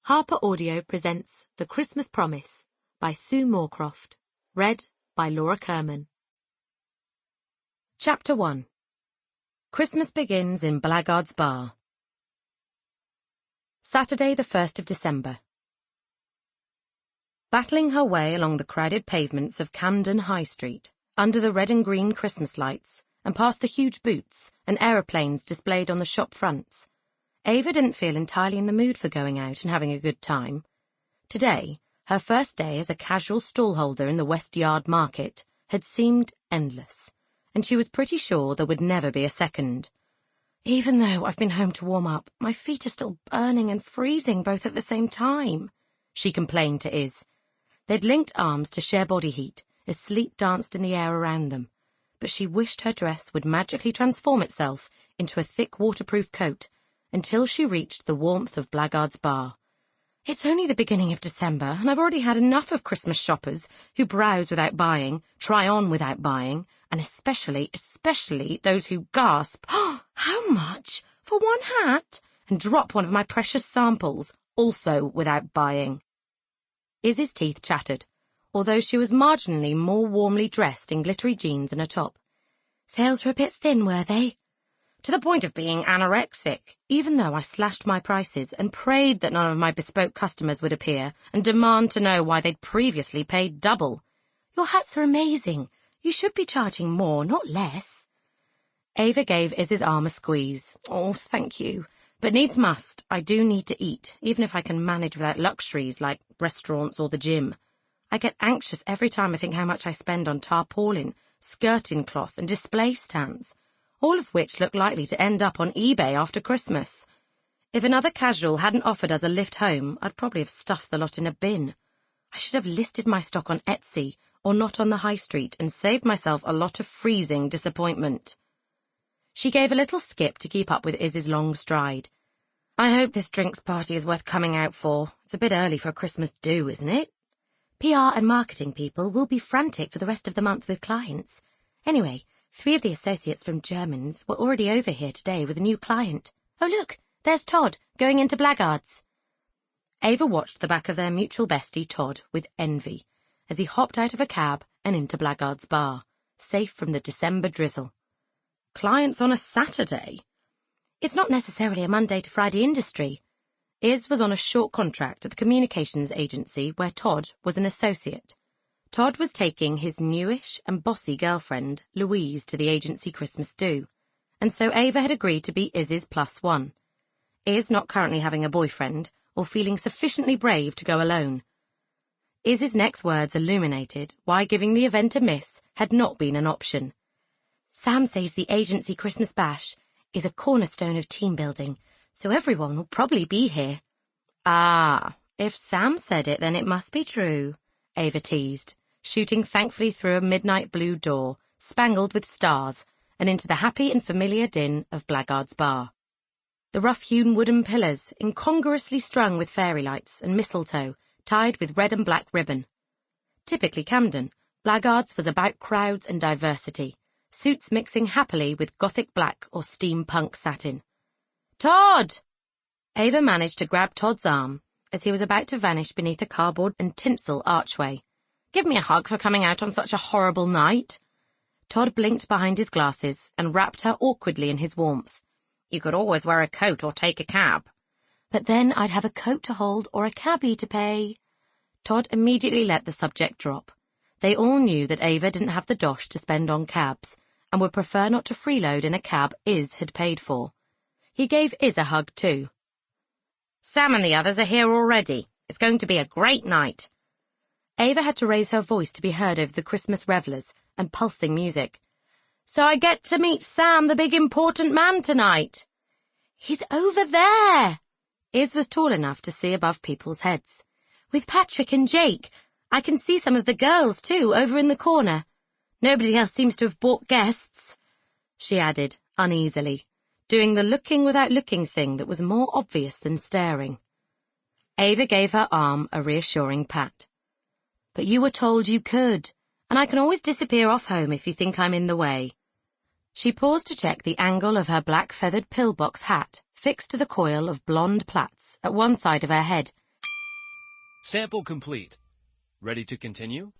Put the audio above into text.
Harper Audio presents The Christmas Promise by Sue Moorcroft, read by Laura Kirman. Chapter 1. Christmas begins in Blackguard's Bar. Saturday the 1st of December. Battling her way along the crowded pavements of Camden High Street, under the red and green Christmas lights, and past the huge booths and aeroplanes displayed on the shop fronts, Ava didn't feel entirely in the mood for going out and having a good time. Today, her first day as a casual stallholder in the West Yard market, had seemed endless, and she was pretty sure there would never be a second. Even though I've been home to warm up, my feet are still burning and freezing both at the same time, she complained to Iz. They'd linked arms to share body heat as sleep danced in the air around them, but she wished her dress would magically transform itself into a thick waterproof coat until she reached the warmth of Blackguard's Bar. It's only the beginning of December, and I've already had enough of Christmas shoppers who browse without buying, try on without buying, and especially those who gasp, "Oh, how much? For one hat?" and drop one of my precious samples, also without buying. Izzy's teeth chattered, although she was marginally more warmly dressed in glittery jeans and a top. Sales were a bit thin, were they? To the point of being anorexic, even though I slashed my prices and prayed that none of my bespoke customers would appear and demand to know why they'd previously paid double. Your hats are amazing. You should be charging more, not less. Ava gave Izzy's arm a squeeze. Oh, thank you. But needs must, I do need to eat, even if I can manage without luxuries like restaurants or the gym. I get anxious every time I think how much I spend on tarpaulin, skirting cloth and display stands, all of which look likely to end up on eBay after Christmas. If another casual hadn't offered us a lift home, I'd probably have stuffed the lot in a bin. I should have listed my stock on Etsy or not on the high street and saved myself a lot of freezing disappointment. She gave a little skip to keep up with Izzy's long stride. I hope this drinks party is worth coming out for. It's a bit early for a Christmas do, isn't it? PR and marketing people will be frantic for the rest of the month with clients. Anyway, 3 of the associates from Jermyn's were already over here today with a new client. Oh, look, there's Todd, going into Blackguard's. Ava watched the back of their mutual bestie, Todd, with envy, as he hopped out of a cab and into Blackguard's Bar, safe from the December drizzle. Clients on a Saturday? It's not necessarily a Monday to Friday industry. Iz was on a short contract at the communications agency where Todd was an associate. Todd was taking his newish and bossy girlfriend, Louise, to the agency Christmas do, and so Ava had agreed to be Iz's +1. Iz not currently having a boyfriend or feeling sufficiently brave to go alone. Iz's next words illuminated why giving the event a miss had not been an option. Sam says the agency Christmas bash is a cornerstone of team building, so everyone will probably be here. Ah, if Sam said it, then it must be true, Ava teased, shooting thankfully through a midnight blue door, spangled with stars, and into the happy and familiar din of Blackguard's Bar. The rough-hewn wooden pillars, incongruously strung with fairy lights and mistletoe, tied with red and black ribbon. Typically Camden, Blackguard's was about crowds and diversity, suits mixing happily with gothic black or steampunk satin. Todd! Ava managed to grab Todd's arm as he was about to vanish beneath a cardboard and tinsel archway. Give me a hug for coming out on such a horrible night. Todd blinked behind his glasses and wrapped her awkwardly in his warmth. You could always wear a coat or take a cab. But then I'd have a coat to hold or a cabbie to pay. Todd immediately let the subject drop. They all knew that Ava didn't have the dosh to spend on cabs and would prefer not to freeload in a cab Iz had paid for. He gave Iz a hug too. Sam and the others are here already. It's going to be a great night. Ava had to raise her voice to be heard over the Christmas revellers and pulsing music. So I get to meet Sam, the big important man, tonight. He's over there. Iz was tall enough to see above people's heads. With Patrick and Jake. I can see some of the girls, too, over in the corner. Nobody else seems to have brought guests, she added, uneasily, doing the looking without looking thing that was more obvious than staring. Ava gave her arm a reassuring pat. But you were told you could, and I can always disappear off home if you think I'm in the way. She paused to check the angle of her black feathered pillbox hat fixed to the coil of blonde plaits at one side of her head Sample complete. Ready to continue?